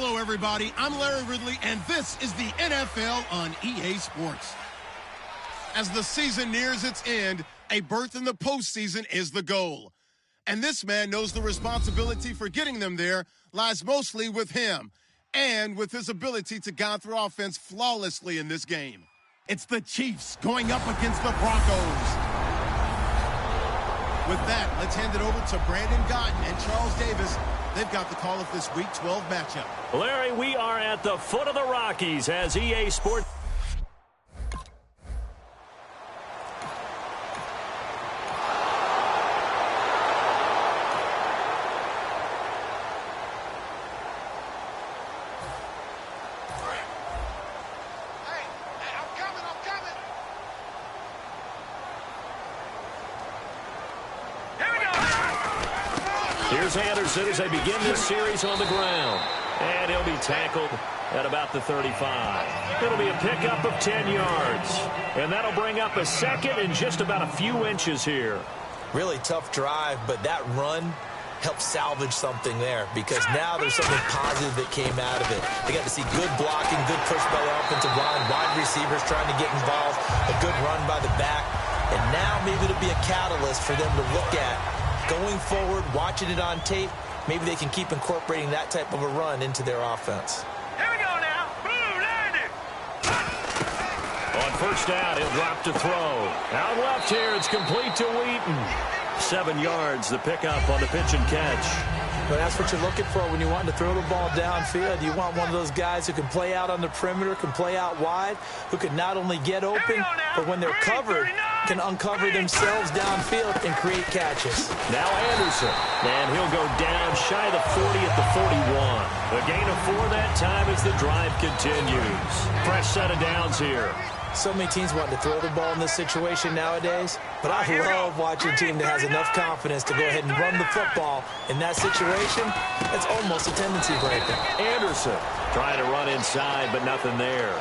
Hello, everybody. I'm Larry Ridley, and this is the NFL on EA Sports. As the season nears its end, a berth in the postseason is the goal. And this man knows the responsibility for getting them there lies mostly with him and with his ability to guide through offense flawlessly in this game. It's the Chiefs going up against the Broncos. With that, let's hand it over to Brandon Gotton and Charles Davis. They've got the call of this Week 12 matchup. Larry, we are at the foot of the Rockies as EA Sports. Here's Anderson as they begin this series on the ground. And he'll be tackled at about the 35. It'll be a pickup of 10 yards. And that'll bring up a second in just about a few inches here. Really tough drive, but that run helped salvage something there because now there's something positive that came out of it. They got to see good blocking, good push by the offensive line, wide receivers trying to get involved, a good run by the back. And now maybe it'll be a catalyst for them to look at going forward, watching it on tape. Maybe they can keep incorporating that type of a run into their offense. Here we go now. Boom, landed. On first down, he'll drop to throw. Out left here, it's complete to Wheaton. 7 yards, the pickup on the pitch and catch. But that's what you're looking for when you want to throw the ball downfield. You want one of those guys who can play out on the perimeter, can play out wide, who can not only get open, but when they're covered, can uncover themselves downfield and create catches. Now Anderson, and he'll go down shy of the 40 at the 41. A gain of 4 that time as the drive continues. Fresh set of downs here. So many teams want to throw the ball in this situation nowadays, but I love watching a team that has enough confidence to go ahead and run the football. In that situation, it's almost a tendency breaker. Anderson trying to run inside, but nothing there.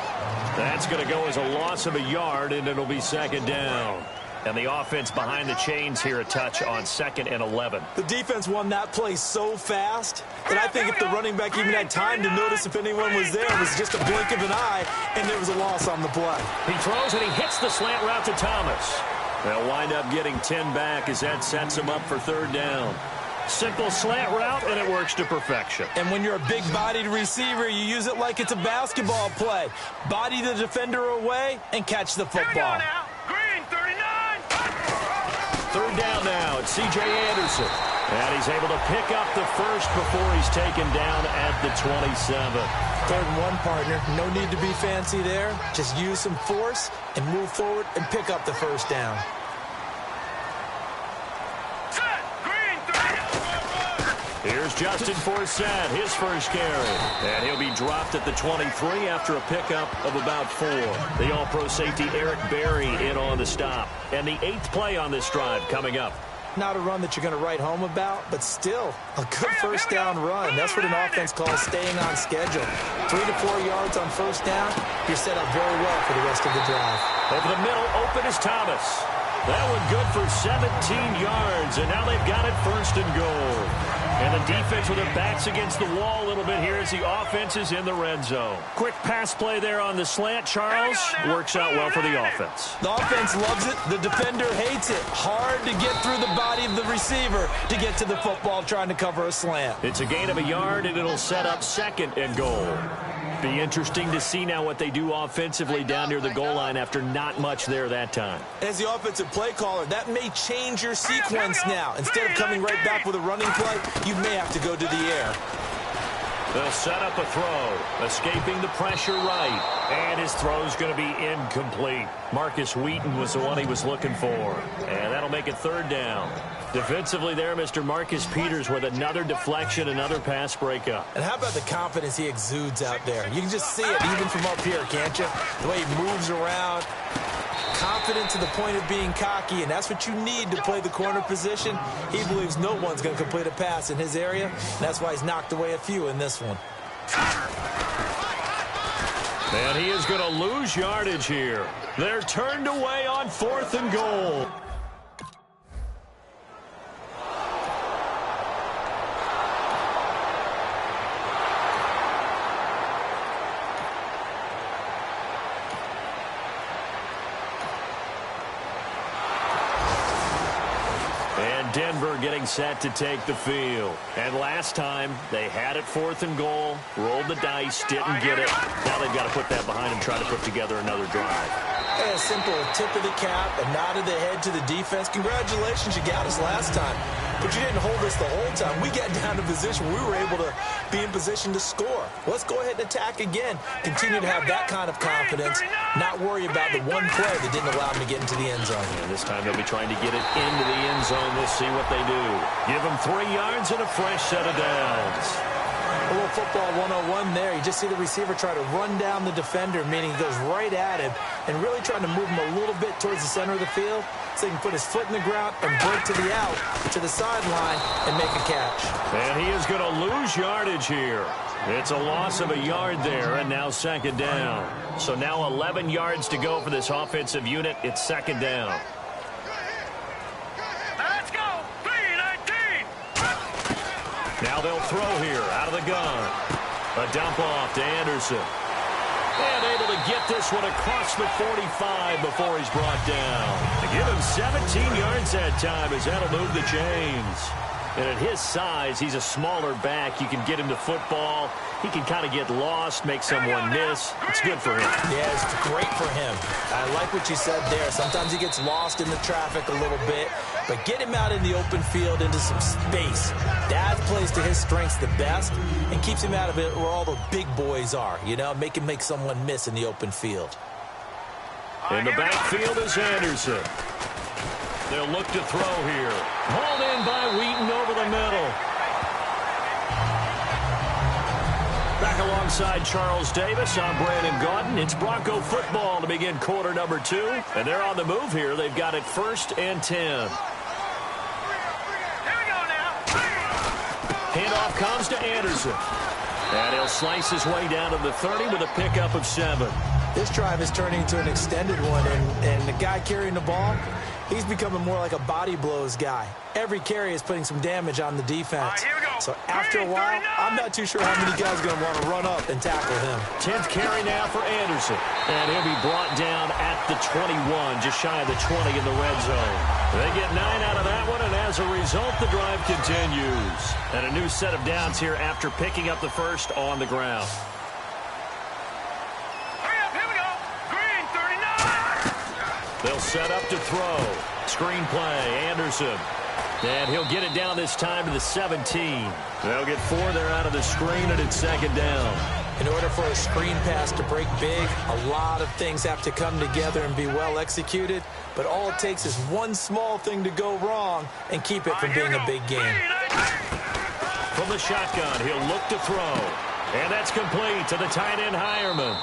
That's going to go as a loss of a yard, and it'll be second down. And the offense behind the chains here a touch on 2nd and 11. The defense won that play so fast that I think if the running back even had time to notice if anyone was there, it was just a blink of an eye, and there was a loss on the play. He throws and he hits the slant route to Thomas. They'll wind up getting 10 back as that sets him up for third down. Simple slant route, and it works to perfection. And when you're a big-bodied receiver, you use it like it's a basketball play. Body the defender away and catch the football. Third down now, it's C.J. Anderson. And he's able to pick up the first before he's taken down at the 27. 3rd and 1, partner. No need to be fancy there. Just use some force and move forward and pick up the first down. Here's Justin Forsett, his first carry. And he'll be dropped at the 23 after a pickup of about 4. The all-pro safety Eric Berry in on the stop. And the 8th play on this drive coming up. Not a run that you're going to write home about, but still a good first down run. That's what an offense calls staying on schedule. 3 to 4 yards on first down, you're set up very well for the rest of the drive. Over the middle, open is Thomas. That one good for 17 yards, and now they've got it 1st and goal. And the defense with their backs against the wall a little bit here as the offense is in the red zone. Quick pass play there on the slant, Charles. Works out well for the offense. The offense loves it. The defender hates it. Hard to get through the body of the receiver to get to the football trying to cover a slant. It's a gain of a yard, and it'll set up 2nd and goal. Be interesting to see now what they do offensively down near the goal line after not much there that time. As the offensive play caller, that may change your sequence now. Instead of coming right back with a running play, you may have to go to the air. They'll set up a throw, escaping the pressure right, and his throw's going to be incomplete. Marcus Wheaton was the one he was looking for, and that'll make it 3rd down. Defensively there, Mr. Marcus Peters with another deflection, another pass breakup. And how about the confidence he exudes out there? You can just see it even from up here, can't you? The way he moves around, confident to the point of being cocky, and that's what you need to play the corner position. He believes no one's going to complete a pass in his area, and that's why he's knocked away a few in this one. And he is going to lose yardage here. They're turned away on 4th and goal. Denver getting set to take the field. And last time, they had it 4th and goal, rolled the dice, didn't get it. Now they've got to put that behind them, try to put together another drive. A simple tip of the cap, a nod of the head to the defense. Congratulations, you got us last time. But you didn't hold us the whole time. We got down to position where we were able to be in position to score. Let's go ahead and attack again. Continue to have that kind of confidence. Not worry about the one play that didn't allow them to get into the end zone. And this time they'll be trying to get it into the end zone. We'll see what they do. Give them 3 yards and a fresh set of downs. A little football 101 there. You just see the receiver try to run down the defender, meaning he goes right at him and really trying to move him a little bit towards the center of the field so he can put his foot in the ground and break to the out, to the sideline, and make a catch. And he is going to lose yardage here. It's a loss of a yard there, and now 2nd down. So now 11 yards to go for this offensive unit. It's 2nd down. Let's go. 3-19. Now they'll throw here out of the gun. A dump off to Anderson. And able to get this one across the 45 before he's brought down. To give him 17 yards that time as that'll move the chains. And at his size, he's a smaller back. You can get him to football. He can kind of get lost, make someone miss. It's good for him. Yeah, it's great for him. I like what you said there. Sometimes he gets lost in the traffic a little bit, but get him out in the open field into some space. That plays to his strengths the best and keeps him out of it where all the big boys are, you know, make him make someone miss in the open field. In the backfield is Anderson. They'll look to throw here. Hauled in by Wheaton over the middle. Back alongside Charles Davis, I'm Brandon Gaudin. It's Bronco football to begin quarter number 2. And they're on the move here. They've got it 1st and 10. Here we go now. Handoff comes to Anderson. And he'll slice his way down to the 30 with a pickup of 7. This drive is turning into an extended one, and the guy carrying the ball, he's becoming more like a body blows guy. Every carry is putting some damage on the defense. Here we go. So after a while, I'm not too sure how many guys are going to want to run up and tackle him. 10th carry now for Anderson. And he'll be brought down at the 21, just shy of the 20 in the red zone. They get 9 out of that one, and as a result, the drive continues. And a new set of downs here after picking up the first on the ground. They'll set up to throw. Screen play, Anderson. And he'll get it down this time to the 17. They'll get 4 there out of the screen, and it's 2nd down. In order for a screen pass to break big, a lot of things have to come together and be well executed. But all it takes is one small thing to go wrong and keep it from being a big game. From the shotgun, he'll look to throw. And that's complete to the tight end, Hireman.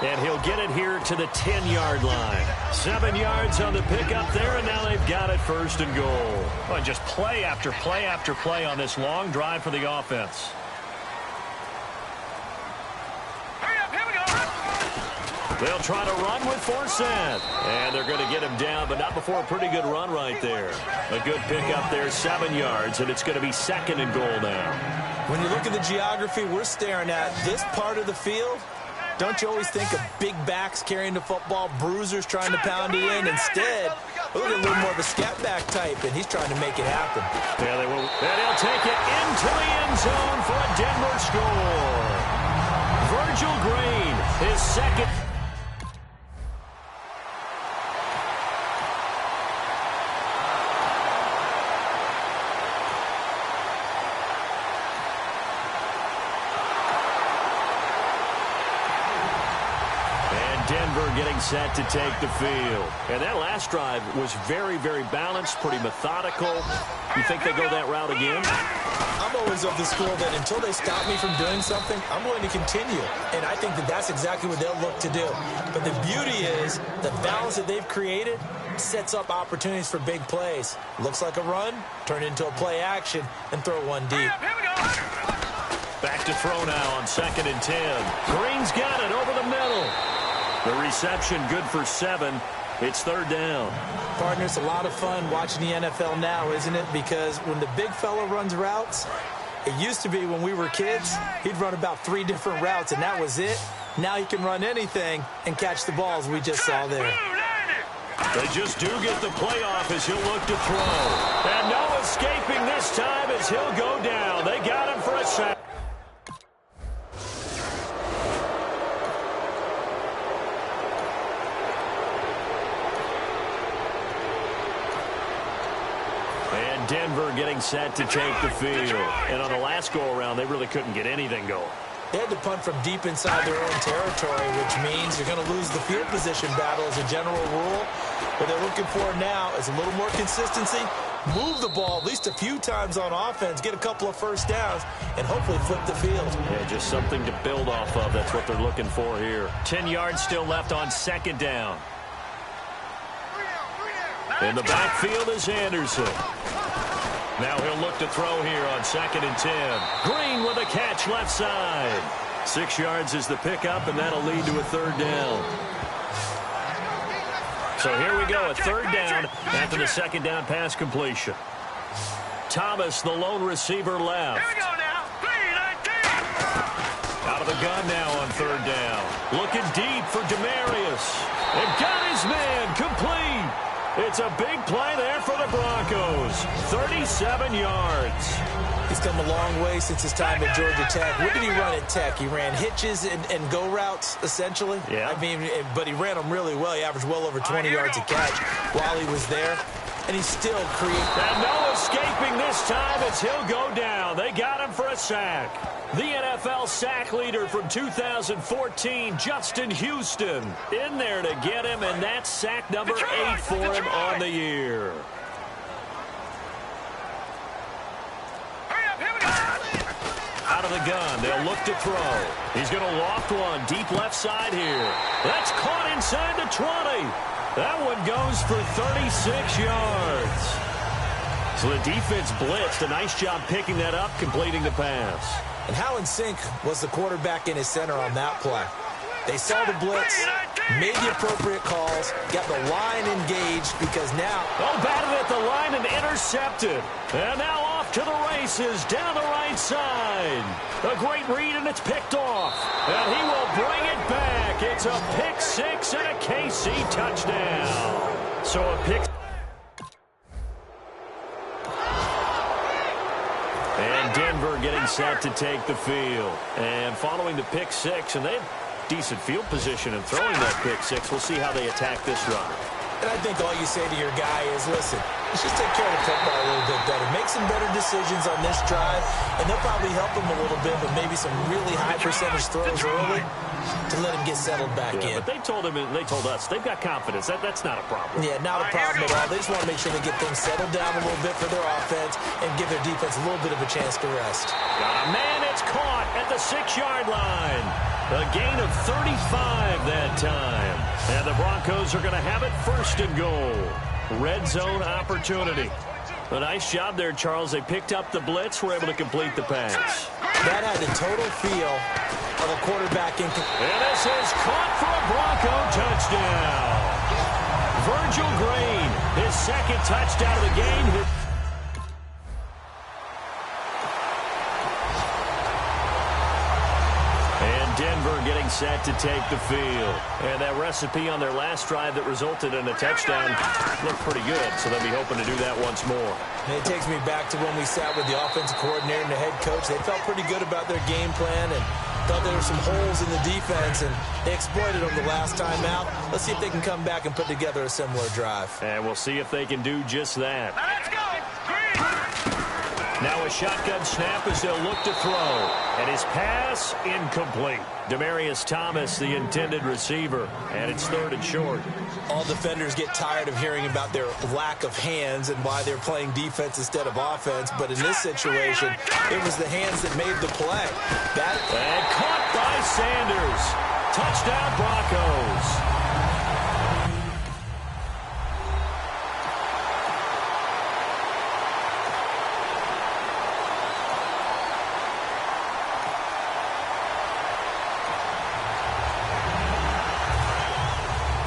And he'll get it here to the 10-yard line. 7 yards on the pickup there, and now they've got it 1st and goal. Well, just play after play after play on this long drive for the offense. Hurry up, here we go. They'll try to run with Forsett. And they're going to get him down, but not before a pretty good run right there. A good pickup there, 7 yards, and it's going to be 2nd and goal now. When you look at the geography we're staring at, this part of the field, don't you always think of big backs carrying the football, bruisers trying to pound it in? Instead, look at a little more of a scat back type, and he's trying to make it happen. Yeah, they will. And he'll take it into the end zone for a Denver score. Virgil Green, his 2nd. Denver getting set to take the field. And that last drive was very, very balanced, pretty methodical. You think they go that route again? I'm always of the school that until they stop me from doing something, I'm going to continue. And I think that that's exactly what they'll look to do. But the beauty is the balance that they've created sets up opportunities for big plays. Looks like a run, turn it into a play action, and throw one deep. Back to throw now on 2nd and 10. Green's got it over the middle. The reception good for 7. It's 3rd down. Partner, it's a lot of fun watching the NFL now, isn't it? Because when the big fella runs routes, it used to be when we were kids, he'd run about 3 different routes, and that was it. Now he can run anything and catch the balls we just saw there. They just do get the playoff as he'll look to throw. And no escaping this time as he'll go down. They got him for a sack. And Denver getting set to take the field. And on the last go-around, they really couldn't get anything going. They had to punt from deep inside their own territory, which means you're going to lose the field position battle as a general rule. What they're looking for now is a little more consistency, move the ball at least a few times on offense, get a couple of first downs, and hopefully flip the field. Yeah, just something to build off of. That's what they're looking for here. 10 yards still left on second down. In the backfield is Anderson. Now he'll look to throw here on 2nd and 10. Green with a catch left side. 6 yards is the pickup, and that'll lead to a third down. So here we go, a third down after the second down pass completion. Thomas, the lone receiver, left. Here we go now. 3-19. Out of the gun now on third down. Looking deep for Demarius. And got his man complete. It's a big play there for the Broncos. 37 yards. He's come a long way since his time at Georgia Tech. What did he run at Tech? He ran hitches and go routes, essentially. Yeah. I mean, but he ran them really well. He averaged well over 20 yards a catch while he was there. And he's still creating. And no escaping this time as he'll go down. They got him for a sack. The NFL sack leader from 2014, Justin Houston, in there to get him, and that's sack number 8 for him on the year. Hurry up, here we go. Out of the gun, they'll look to throw. He's going to loft one deep left side here. That's caught inside the 20. That one goes for 36 yards. So the defense blitzed. A nice job picking that up, completing the pass. And how in sync was the quarterback and his center on that play? They saw the blitz, made the appropriate calls, got the line engaged because now... Oh, batted at the line and intercepted. And now off to the races down the right side. A great read, and it's picked off. And he will bring it back. It's a pick six and a KC touchdown. So a pick... And Denver getting set to take the field. And following the pick six, and they have decent field position in throwing that pick six. We'll see how they attack this run. And I think all you say to your guy is, listen, let's just take care of the football a little bit better. Make some better decisions on this drive, and they'll probably help him a little bit, but maybe some really high percentage throws early to let him get settled back in. But they told him, and they told us, they've got confidence. That's not a problem. Yeah, not a problem at all. They just want to make sure they get things settled down a little bit for their offense and give their defense a little bit of a chance to rest. Got a man, it's caught at the 6-yard line. A gain of 35 that time. And the Broncos are going to have it first and goal. Red zone opportunity. A nice job there, Charles. They picked up the blitz, were able to complete the pass. That had the total feel of a quarterback in... And this is caught for a Bronco touchdown. Virgil Green, his second touchdown of the game. Denver getting set to take the field. And that recipe on their last drive that resulted in a touchdown looked pretty good, so they'll be hoping to do that once more. And it takes me back to when we sat with the offensive coordinator and the head coach. They felt pretty good about their game plan and thought there were some holes in the defense, and they exploited them the last time out. Let's see if they can come back and put together a similar drive. And we'll see if they can do just that. Now let's go. Green. Now a shotgun snap as they'll look to throw. And his pass incomplete. Demarius Thomas, the intended receiver. And it's third and short. All defenders get tired of hearing about their lack of hands and why they're playing defense instead of offense. But in this situation, it was the hands that made the play. And caught by Sanders. Touchdown Broncos.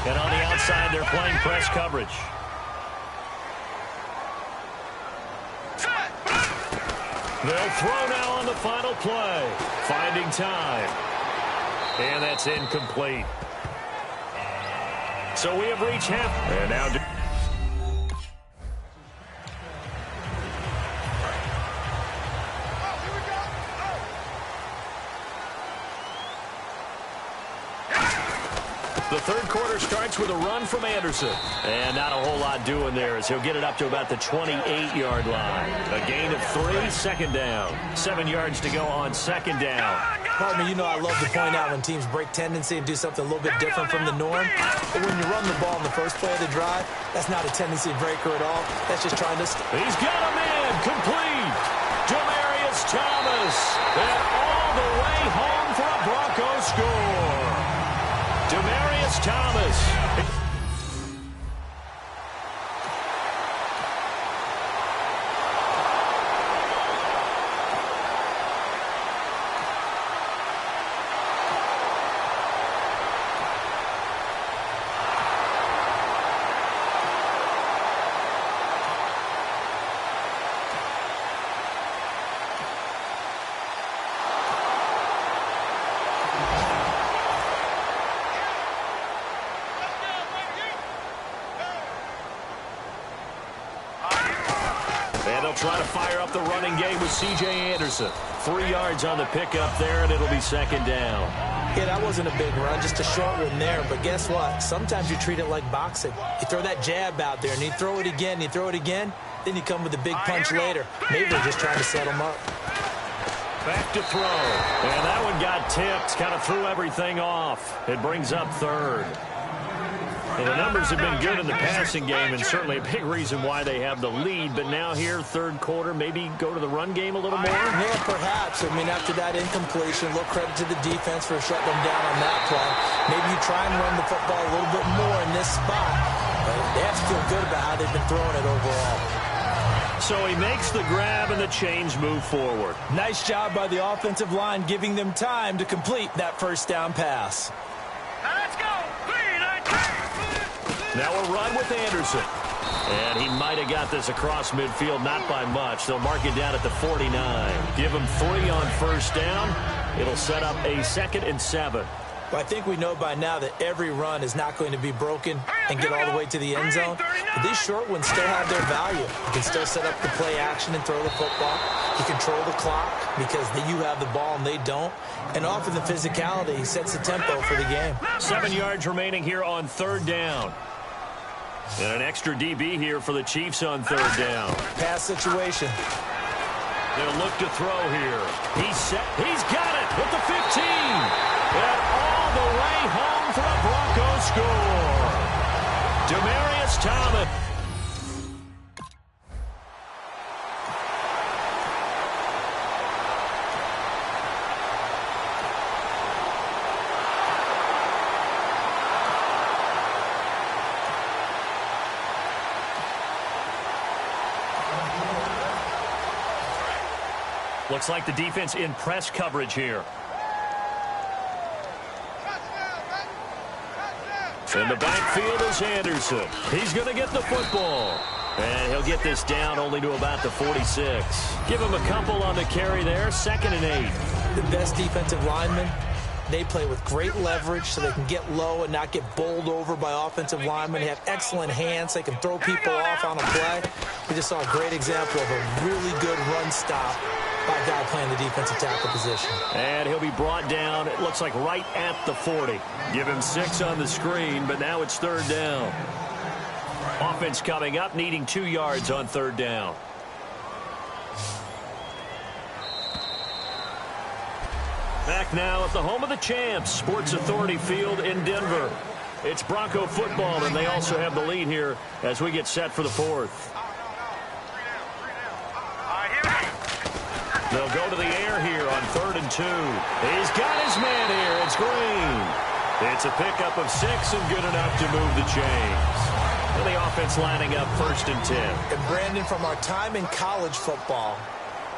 And on the outside, they're playing press coverage. They'll throw now on the final play. Finding time. And that's incomplete. So we have reached half. And now... The third quarter starts with a run from Anderson. And not a whole lot doing there as he'll get it up to about the 28-yard line. A gain of 3, second down. 7 yards to go on second down. Partner, you know I love to point out when teams break tendency and do something a little bit different from the norm. But when you run the ball in the first play of the drive, that's not a tendency breaker at all. That's just trying to... He's got him in. Complete. Demaryius Thomas. And all the way home for a Broncos score. Demaryius Thomas. And they'll try to fire up the running game with C.J. Anderson. 3 yards on the pickup there, and it'll be second down. Yeah, that wasn't a big run, just a short one there. But guess what? Sometimes you treat it like boxing. You throw that jab out there, and you throw it again, you throw it again, then you come with a big punch later. Maybe they're just trying to set them up. Back to throw. And that one got tipped, kind of threw everything off. It brings up third. Well, the numbers have been good in the passing game, and certainly a big reason why they have the lead. But now here, third quarter, maybe go to the run game a little more? Yeah, perhaps. I mean, after that incompletion, a little credit to the defense for shutting them down on that play. Maybe you try and run the football a little bit more in this spot. But they have to feel good about how they've been throwing it overall. So he makes the grab, and the chains move forward. Nice job by the offensive line, giving them time to complete that first down pass. Let's go. 3, 9, 10. Now a run with Anderson. And he might have got this across midfield, not by much. They'll mark it down at the 49. Give him 3 on first down. It'll set up a 2nd and 7. Well, I think we know by now that every run is not going to be broken and get all the way to the end zone. But these short ones still have their value. You can still set up the play action and throw the football. You control the clock because you have the ball and they don't. And often the physicality sets the tempo for the game. 7 yards remaining here on third down. And an extra DB here for the Chiefs on third down. Pass situation. They'll look to throw here. He's set. He's got it with the 15. And all the way home for a Broncos score. Demaryius Thomas. Looks like the defense in press coverage here. In the backfield is Anderson. He's going to get the football. And he'll get this down only to about the 46. Give him a couple on the carry there. 2nd and 8. The best defensive linemen, they play with great leverage so they can get low and not get bowled over by offensive linemen. They have excellent hands. They can throw people off on a play. We just saw a great example of a really good run stop by a guy playing the defensive tackle position. And he'll be brought down, it looks like right at the 40. Give him 6 on the screen, but now it's third down. Offense coming up, needing 2 yards on third down. Back now at the home of the champs, Sports Authority Field in Denver. It's Bronco football, and they also have the lead here as we get set for the fourth. They'll go to the air here on 3rd and 2. He's got his man here. It's Green. It's a pickup of 6 and good enough to move the chains. And the offense lining up 1st and 10. And Brandon, from our time in college football,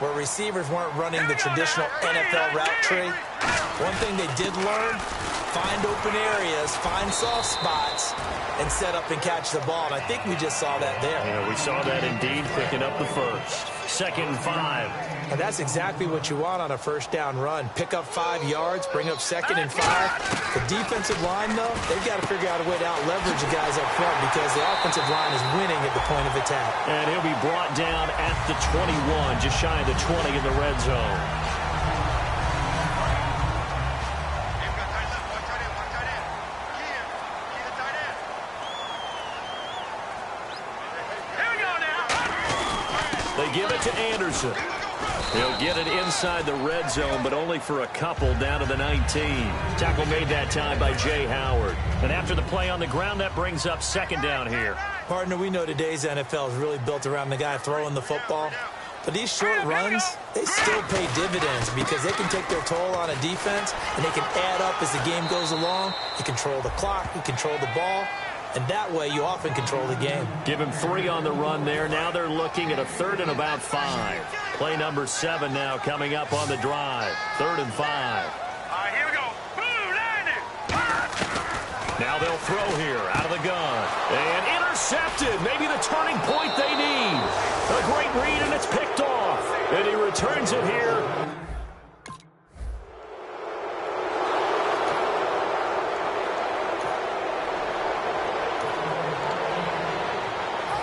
where receivers weren't running the traditional NFL route tree, One thing they did learn, find open areas, find soft spots, and set up and catch the ball. And I think we just saw that there. Yeah, we saw that indeed, picking up the first. 2nd and 5. And that's exactly what you want on a first down run. Pick up 5 yards, bring up 2nd and 5. The defensive line, though, they've got to figure out a way to out-leverage the guys up front because the offensive line is winning at the point of attack. And he'll be brought down at the 21, just shy of the 20 in the red zone. They give it to Anderson. He'll get it inside the red zone, but only for a couple down to the 19. Tackle made that time by Jay Howard. And after the play on the ground, that brings up 2nd down here. Partner, we know today's NFL is really built around the guy throwing the football. But these short runs, they still pay dividends because they can take their toll on a defense, and they can add up as the game goes along. You control the clock, you control the ball. And that way, you often control the game. Give him 3 on the run there. Now they're looking at a 3rd and about 5. Play number 7 now coming up on the drive. 3rd and 5. All right, here we go. Blue 90. Now they'll throw here out of the gun. And intercepted. Maybe the turning point they need. A great read, and it's picked off. And he returns it here.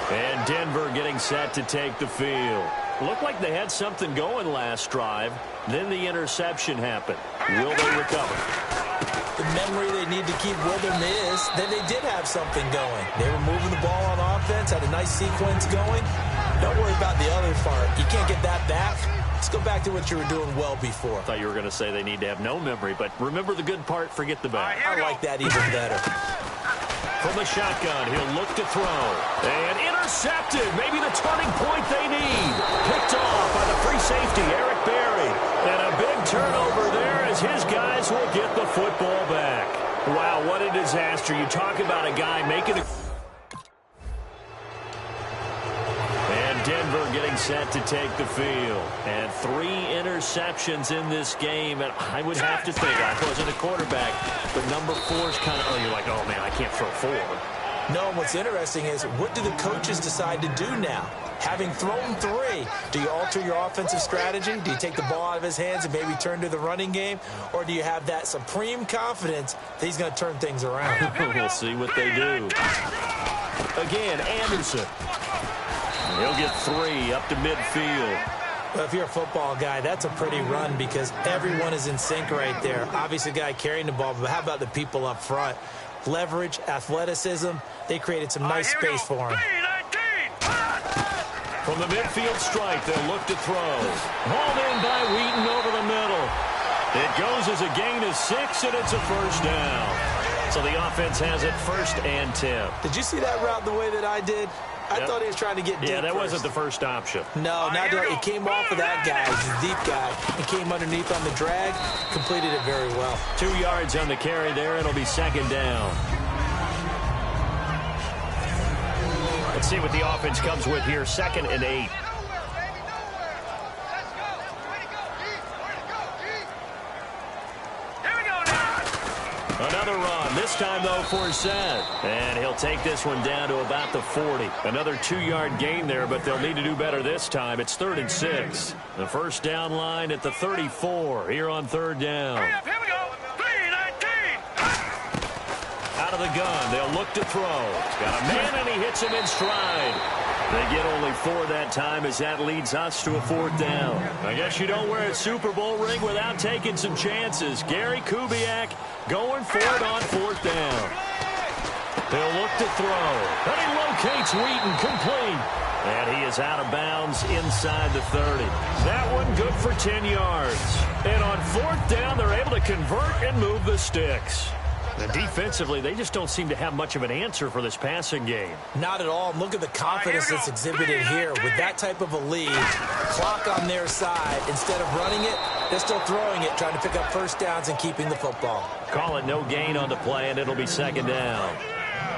And Denver getting set to take the field. Looked like they had something going last drive. Then the interception happened. Will they recover? The memory they need to keep with them is that they did have something going. They were moving the ball on offense, had a nice sequence going. Don't worry about the other part. You can't get that back. Let's go back to what you were doing well before. I thought you were going to say they need to have no memory, but remember the good part, forget the bad. I like that even better. From the shotgun, he'll look to throw. And intercepted. Maybe the turning point they need. Picked off by the free safety, Eric Berry. And a big turnover there as his guys will get the football back. Wow, what a disaster. You talk about a guy making a... And Denver getting set to take the field. And 3 interceptions in this game. And I would have to think, I wasn't a quarterback, but number 4 is kind of, oh, you're like, oh, man, I can't throw 4. No, what's interesting is what do the coaches decide to do now? Having thrown 3, do you alter your offensive strategy? Do you take the ball out of his hands and maybe turn to the running game? Or do you have that supreme confidence that he's going to turn things around? We'll see what they do. Again, Anderson. He'll get 3 up to midfield. Well, if you're a football guy, that's a pretty run because everyone is in sync right there. Obviously, the guy carrying the ball, but how about the people up front? Leverage, athleticism, they created some nice space for him. From the midfield stripe, they'll look to throw. Hauled in by Wheaton over the middle. It goes as a gain of 6, and it's a first down. So the offense has it 1st and 10. Did you see that route the way that I did? I thought he was trying to get deep. Yeah, that first. wasn't the first option. No, not doing it. It came off of that guy. He's a deep guy. He came underneath on the drag, completed it very well. 2 yards on the carry there. It'll be 2nd down. Let's see what the offense comes with here. 2nd and 8. Another run, this time, though, for Zed. And he'll take this one down to about the 40. Another 2-yard gain there, but they'll need to do better this time. It's 3rd and 6. The first down line at the 34 here on 3rd down. Here we go. 3-19. Out of the gun, they'll look to throw. He's got a man, and he hits him in stride. They get only 4 that time as that leads us to a 4th down. I guess you don't wear a Super Bowl ring without taking some chances. Gary Kubiak going for it on 4th down. They'll look to throw. And he locates Wheaton, complete. And he is out of bounds inside the 30. That one good for 10 yards. And on 4th down, they're able to convert and move the sticks. And defensively, they just don't seem to have much of an answer for this passing game. Not at all. Look at the confidence that's exhibited here. With that type of a lead, clock on their side, instead of running it, they're still throwing it, trying to pick up first downs and keeping the football. Call it no gain on the play, and it'll be 2nd down.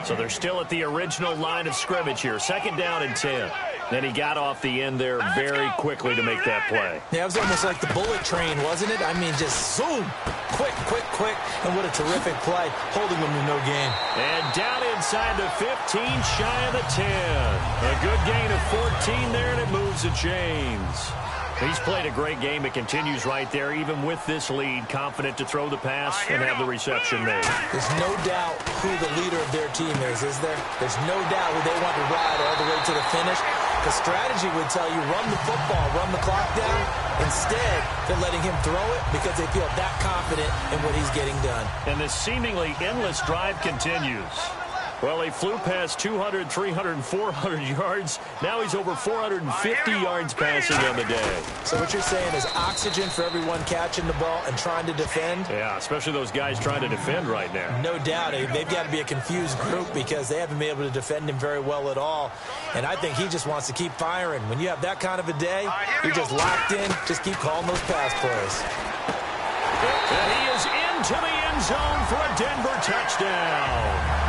So they're still at the original line of scrimmage here. 2nd down and 10. And he got off the end there very quickly to make that play. Yeah, it was almost like the bullet train, wasn't it? I mean, just zoom. Quick, quick, quick. And what a terrific play, holding them to no gain. And down inside the 15, shy of the 10. A good gain of 14 there, and it moves the chains. He's played a great game. It continues right there, even with this lead, confident to throw the pass and have the reception made. There's no doubt who the leader of their team is there? There's no doubt who they want to ride all the way to the finish. Because strategy would tell you, run the football, run the clock down. Instead, they're letting him throw it because they feel that confident in what he's getting done. And this seemingly endless drive continues. Well, he flew past 200, 300, and 400 yards. Now he's over 450 yards passing on the day. So what you're saying is oxygen for everyone catching the ball and trying to defend? Yeah, especially those guys trying to defend right now. No doubt. They've got to be a confused group because they haven't been able to defend him very well at all. And I think he just wants to keep firing. When you have that kind of a day, you're just locked in. Just keep calling those pass plays. And he is into the end zone for a Denver touchdown.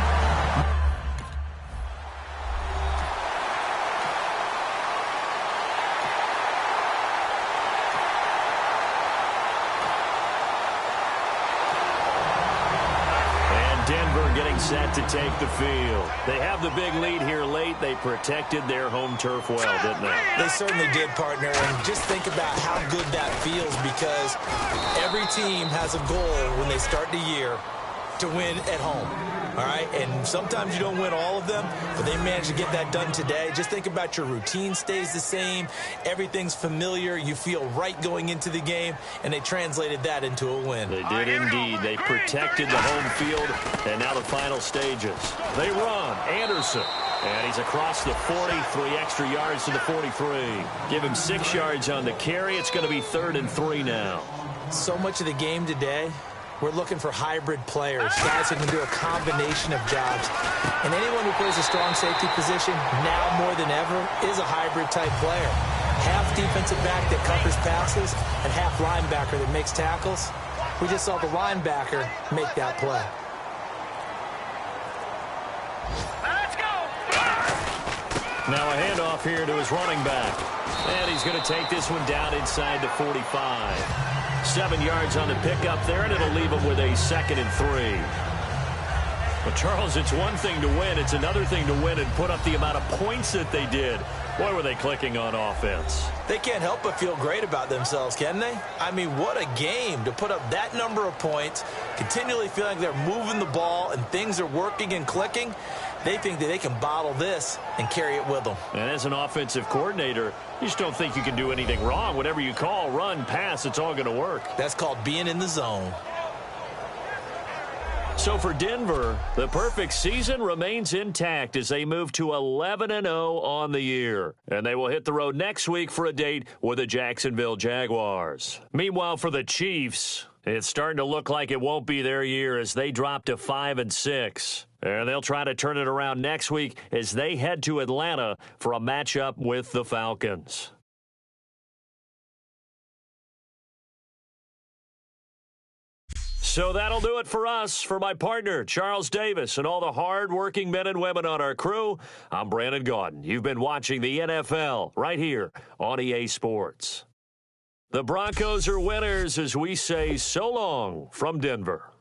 Denver getting set to take the field. They have the big lead here late. They protected their home turf well, didn't they? They certainly did, partner. And just think about how good that feels because every team has a goal when they start the year to win at home. All right, and sometimes you don't win all of them, but they managed to get that done today. Just think about your routine stays the same. Everything's familiar. You feel right going into the game, and they translated that into a win. They did indeed. They protected the home field, and now the final stages. They run. Anderson. And he's across the 40, 3 extra yards to the 43. Give him 6 yards on the carry. It's going to be 3rd and 3 now. So much of the game today, we're looking for hybrid players, guys who can do a combination of jobs. And anyone who plays a strong safety position, now more than ever, is a hybrid-type player. Half defensive back that covers passes and half linebacker that makes tackles. We just saw the linebacker make that play. Let's go! Now a handoff here to his running back. And he's going to take this one down inside the 45. 7 yards on the pickup there, and it'll leave him with a 2nd and 3. But, Charles, it's one thing to win. It's another thing to win and put up the amount of points that they did. Boy, were they clicking on offense. They can't help but feel great about themselves, can they? I mean, what a game to put up that number of points, continually feeling like they're moving the ball and things are working and clicking. They think that they can bottle this and carry it with them. And as an offensive coordinator, you just don't think you can do anything wrong. Whatever you call, run, pass, it's all going to work. That's called being in the zone. So for Denver, the perfect season remains intact as they move to 11-0 on the year. And they will hit the road next week for a date with the Jacksonville Jaguars. Meanwhile, for the Chiefs, it's starting to look like it won't be their year as they drop to 5-6. And they'll try to turn it around next week as they head to Atlanta for a matchup with the Falcons. So that'll do it for us. For my partner, Charles Davis, and all the hard-working men and women on our crew, I'm Brandon Gaudin. You've been watching the NFL right here on EA Sports. The Broncos are winners as we say so long from Denver.